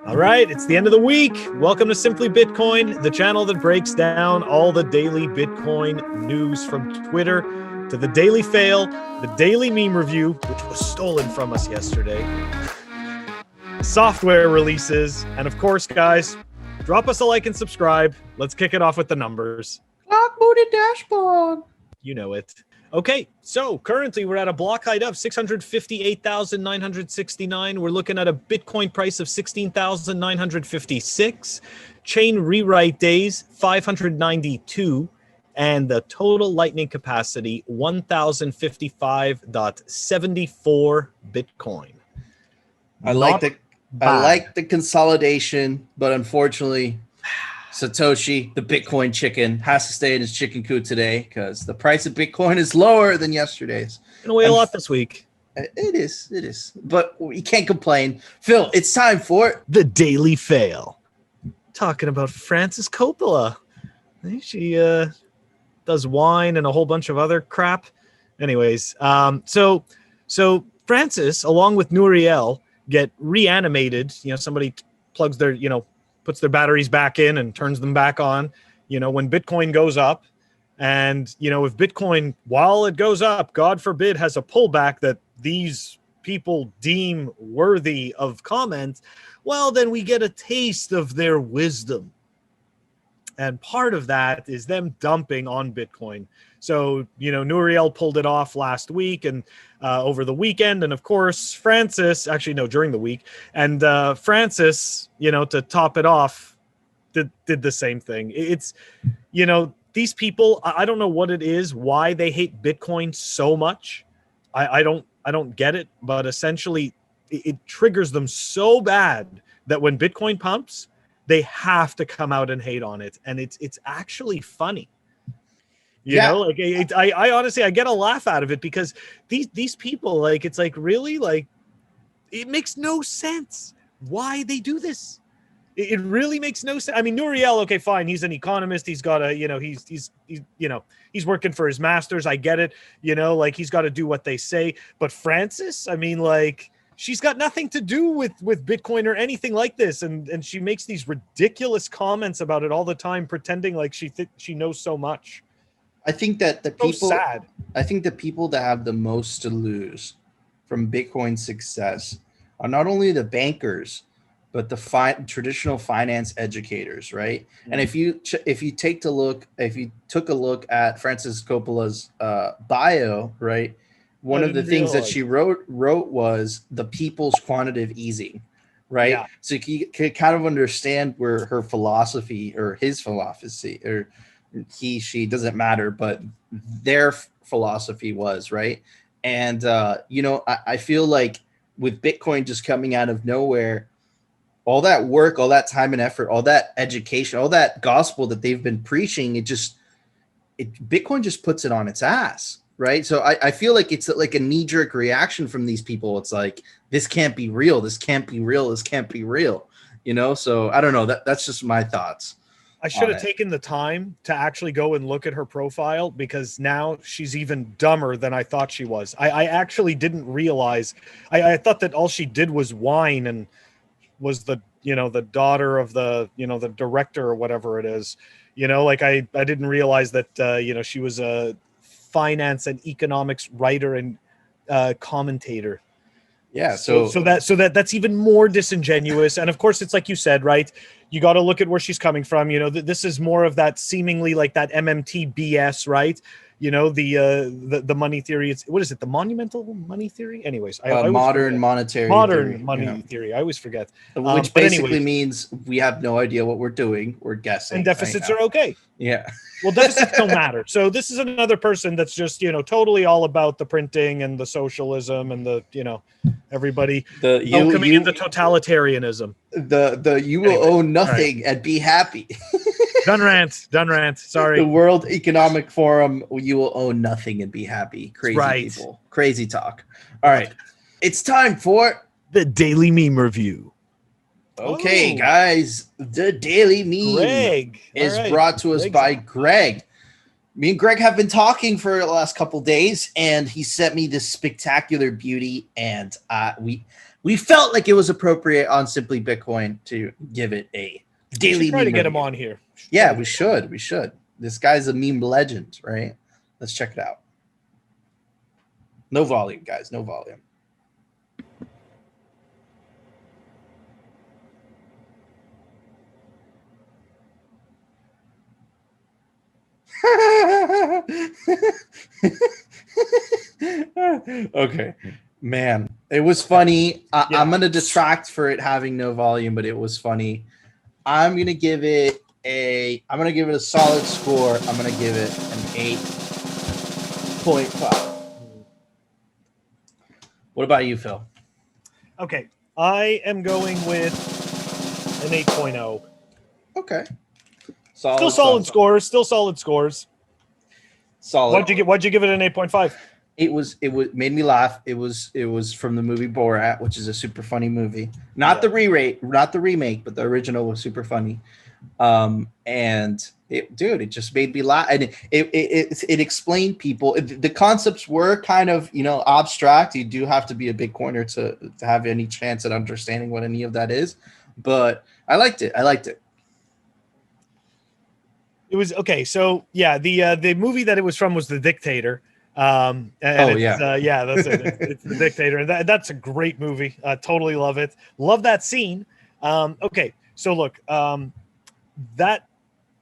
All right, it's the end of the week. Welcome to Simply Bitcoin, the channel that breaks down all the daily Bitcoin news from Twitter to the daily fail, the daily meme review, which was stolen from us yesterday, software releases, and of course, guys, drop us a like and subscribe. Let's kick it off with the numbers. Clock booted dashboard. You know it. Okay, so currently we're at a block height of 658,969. We're looking at a Bitcoin price of 16,956. Chain rewrite days, 592. And the total Lightning capacity, 1,055.74 Bitcoin. I like the consolidation, but unfortunately, Satoshi, the Bitcoin chicken, has to stay in his chicken coop today because the price of Bitcoin is lower than yesterday's. Gonna weigh a lot this week. It is. But we can't complain. Phil, it's time for the daily fail. Talking about Frances Coppola. She does wine and a whole bunch of other crap. Anyways, so Frances, along with Nouriel, get reanimated. Somebody plugs their, puts their batteries back in and turns them back on, when Bitcoin goes up. And, if Bitcoin, while it goes up, God forbid, has a pullback that these people deem worthy of comment, well, then we get a taste of their wisdom. And part of that is them dumping on Bitcoin. So, Nouriel pulled it off last week and over the weekend. And of course, Frances, during the week. And Frances, to top it off, did the same thing. It's, these people, I don't know what it is, why they hate Bitcoin so much. I don't get it. But essentially, it triggers them so bad that when Bitcoin pumps, they have to come out and hate on it. And it's actually funny. I honestly, I get a laugh out of it because these people, it's really, it makes no sense why they do this. It really makes no sense. I mean, Nouriel, okay, fine. He's an economist. He's got a, he's working for his masters. I get it. He's got to do what they say. But Frances, I mean, she's got nothing to do with Bitcoin or anything like this. And she makes these ridiculous comments about it all the time, pretending like she knows so much. I think that the people that have the most to lose from Bitcoin's success are not only the bankers, but the traditional finance educators, right? Mm-hmm. And if you took a look at Frances Coppola's bio, right, one of the things that she wrote was the people's quantitative easing, right? Yeah. So you can kind of understand where her philosophy or his philosophy or she doesn't matter, but their philosophy was, right? And I feel like with Bitcoin just coming out of nowhere, all that work, all that time and effort, all that education, all that gospel that they've been preaching, Bitcoin just puts it on its ass, right? So I feel like it's like a knee-jerk reaction from these people. It's like, this can't be real, this can't be real, this can't be real, So I don't know, that's just my thoughts. I should have taken the time to actually go and look at her profile because now she's even dumber than I thought she was. I actually didn't realize. I thought that all she did was whine and was the daughter of the the director or whatever it is. I didn't realize that she was a finance and economics writer and commentator. Yeah, so that's even more disingenuous. And of course, it's like you said, right? You got to look at where she's coming from. This is more of that seemingly like that MMT BS, right? The money theory. What is it? The monumental money theory? Anyways, modern money theory. I always forget. Which basically means we have no idea what we're doing. We're guessing. And deficits are okay. Yeah. Well, deficits don't matter. So this is another person that's just, totally all about the printing and the socialism and the, everybody welcoming into totalitarianism. You will own nothing and be happy. Done rant. Sorry. The World Economic Forum, you will own nothing and be happy. Crazy people. Crazy talk. All right. It's time for the daily meme review. Okay, guys. The daily meme is brought to us by Greg. Me and Greg have been talking for the last couple days, and he sent me this spectacular beauty, and we felt like it was appropriate on Simply Bitcoin to give it a daily. We should try to get him review. on here. Yeah, we should. We should. This guy's a meme legend, right? Let's check it out. No volume, guys. No volume. Okay, man, it was funny. I'm gonna detract for it having no volume, but it was funny. I'm gonna give it a solid score. I'm gonna give it an 8.5. What about you, Phil? Okay, I am going with an 8.0. Okay. Still solid scores. Still solid scores. Solid. What'd you give it an 8.5? It made me laugh. It was from the movie Borat, which is a super funny movie. Not the remake, but the original was super funny. And it just made me laugh, and it explained people. The concepts were kind of abstract. You do have to be a Bitcoiner to have any chance at understanding what any of that is. But I liked it. It was okay. So the movie that it was from was The Dictator. That's it. It's The Dictator, and that's a great movie. Totally love it. Love that scene. Okay, so look, that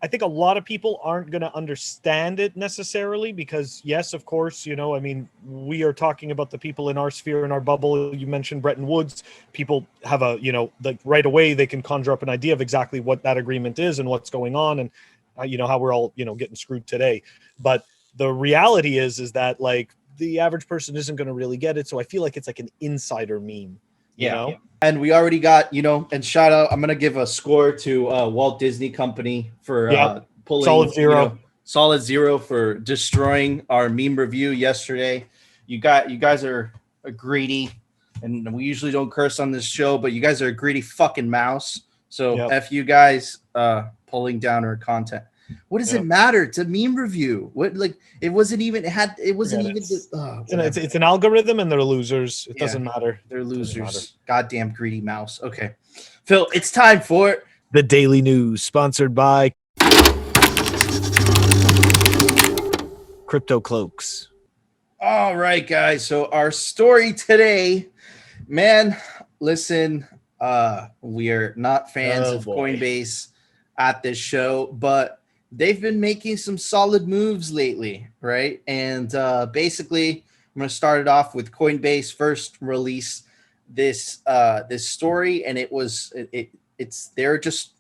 I think a lot of people aren't going to understand it necessarily because, yes, of course, I mean, we are talking about the people in our sphere, in our bubble. You mentioned Bretton Woods. People have like right away they can conjure up an idea of exactly what that agreement is and what's going on, and how we're all getting screwed today. But the reality is that like the average person isn't going to really get it. So I feel like it's like an insider meme. Yeah. And we already got, and shout out, I'm going to give a score to Walt Disney Company for pulling solid zero for destroying our meme review yesterday. You guys are a greedy, and we usually don't curse on this show, but you guys are a greedy fucking mouse. So F you guys pulling down our content. What does it matter? It's a meme review. It wasn't even it's an algorithm and they're losers. It doesn't matter. They're losers. Goddamn greedy mouse. Okay. Phil, it's time for the Daily News, sponsored by Crypto Cloaks. All right, guys. So our story today, man, listen, we are not fans of Coinbase at this show, but they've been making some solid moves lately, right? And basically, I'm going to start it off with Coinbase first release this story, and they're just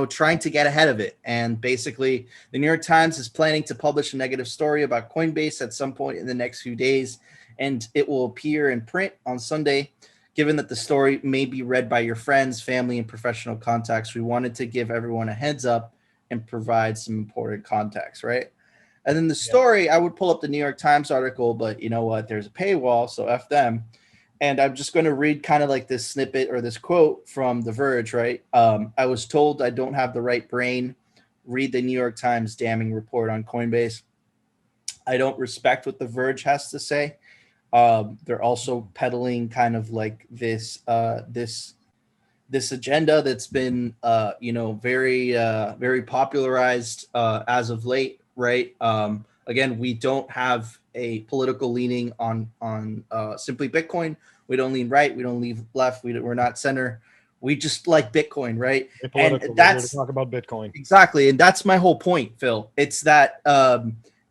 trying to get ahead of it. And basically, the New York Times is planning to publish a negative story about Coinbase at some point in the next few days, and it will appear in print on Sunday. Given that the story may be read by your friends, family, and professional contacts, we wanted to give everyone a heads up and provide some important context, right? And then the story, I would pull up the New York Times article, but you know what? There's a paywall, so F them. And I'm just going to read kind of like this snippet or this quote from The Verge, right? I was told I don't have the right brain. Read the New York Times damning report on Coinbase. I don't respect what The Verge has to say. They're also peddling kind of like this agenda that's been very popularized as of late, right? Again, we don't have a political leaning on Simply Bitcoin. We don't lean right, we don't lean left, we're not center. We just like Bitcoin, right? And that's talk about Bitcoin. Exactly. And that's my whole point, Phil. It's that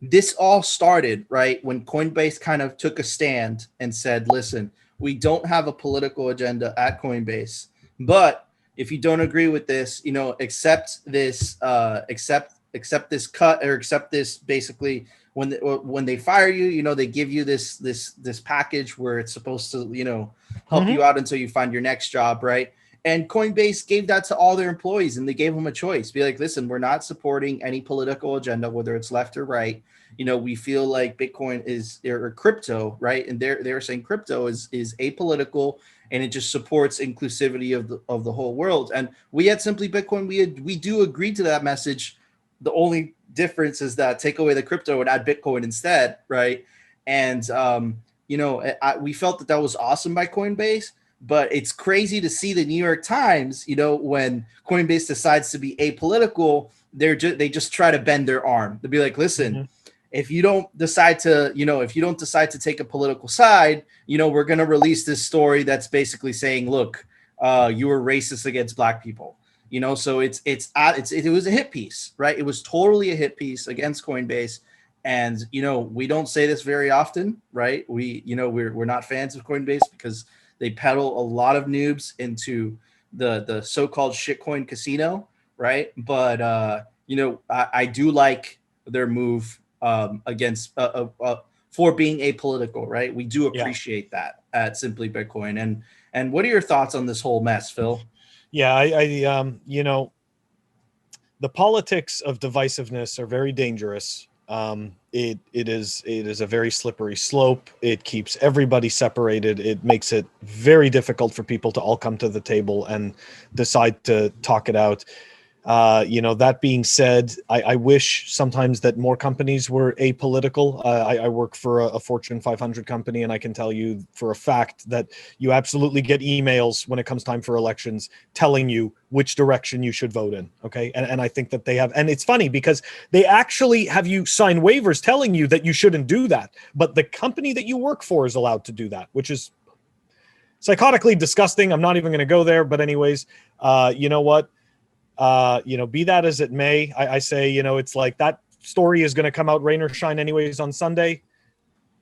this all started, right, when Coinbase kind of took a stand and said, listen, we don't have a political agenda at Coinbase, but if you don't agree with this, accept this cut, or accept this basically when they fire you, they give you this package where it's supposed to, help you out until you find your next job, right? And Coinbase gave that to all their employees, and they gave them a choice. Be like, listen, we're not supporting any political agenda, whether it's left or right. We feel like Bitcoin or crypto, right? And they're saying crypto is apolitical, and it just supports inclusivity of the whole world. And we at Simply Bitcoin, we do agree to that message. The only difference is that take away the crypto and add Bitcoin instead, right? And we felt that was awesome by Coinbase. But it's crazy to see the New York Times, you know, when Coinbase decides to be apolitical, they just try to bend their arm. They'll be like, listen, if you don't decide to, if you don't decide to take a political side, we're going to release this story that's basically saying, look, you were racist against black people. So it was a hit piece, right? It was totally a hit piece against Coinbase. And, we don't say this very often, right? We're not fans of Coinbase because they peddle a lot of noobs into the so-called shitcoin casino, right? But, I do like their move against for being apolitical, right? We do appreciate that at Simply Bitcoin. And what are your thoughts on this whole mess, Phil? Yeah, I the politics of divisiveness are very dangerous. It is a very slippery slope. It keeps everybody separated. It makes it very difficult for people to all come to the table and decide to talk it out. That being said, I wish sometimes that more companies were apolitical. I work for a Fortune 500 company, and I can tell you for a fact that you absolutely get emails when it comes time for elections telling you which direction you should vote in. Okay. And I think that they have, and it's funny because they actually have you sign waivers telling you that you shouldn't do that. But the company that you work for is allowed to do that, which is psychotically disgusting. I'm not even going to go there. But anyways, you know what? Be that as it may, I say, it's like that story is going to come out rain or shine anyways on Sunday.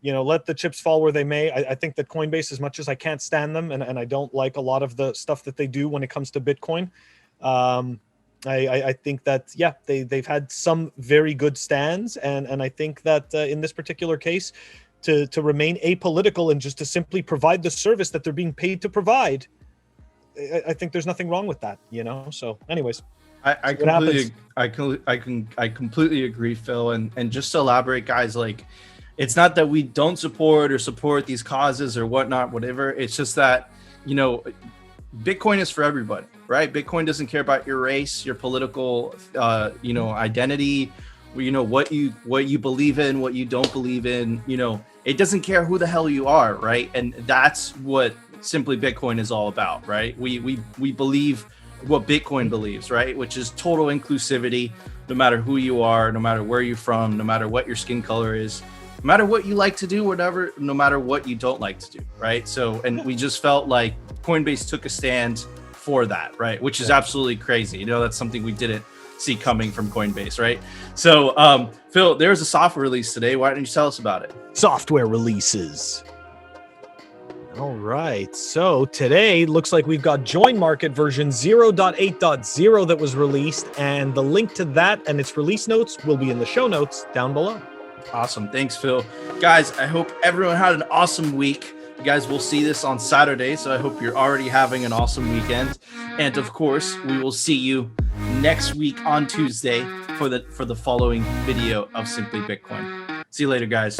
Let the chips fall where they may. I think that Coinbase, as much as I can't stand them, and I don't like a lot of the stuff that they do when it comes to Bitcoin, I think that, they've had some very good stands. And I think that in this particular case, to remain apolitical and just to simply provide the service that they're being paid to provide, I think there's nothing wrong with that, So, anyways, I completely agree, Phil. And just to elaborate, guys, like, it's not that we don't support these causes or whatnot, whatever. It's just that, Bitcoin is for everybody, right? Bitcoin doesn't care about your race, your political, identity, what you believe in, what you don't believe in. It doesn't care who the hell you are, right? And that's what Simply Bitcoin is all about, right? We believe what Bitcoin believes, right? Which is total inclusivity, no matter who you are, no matter where you're from, no matter what your skin color is, no matter what you like to do, whatever, no matter what you don't like to do, right? So, and we just felt like Coinbase took a stand for that, right? Which is absolutely crazy. That's something we didn't see coming from Coinbase, right? So, Phil, there's a software release today. Why don't you tell us about it? Software releases. All right. So today looks like we've got JoinMarket version 0.8.0 that was released, and the link to that and its release notes will be in the show notes down below. Awesome. Thanks, Phil. Guys, I hope everyone had an awesome week. You guys will see this on Saturday, so I hope you're already having an awesome weekend. And of course, we will see you next week on Tuesday for the following video of Simply Bitcoin. See you later, guys.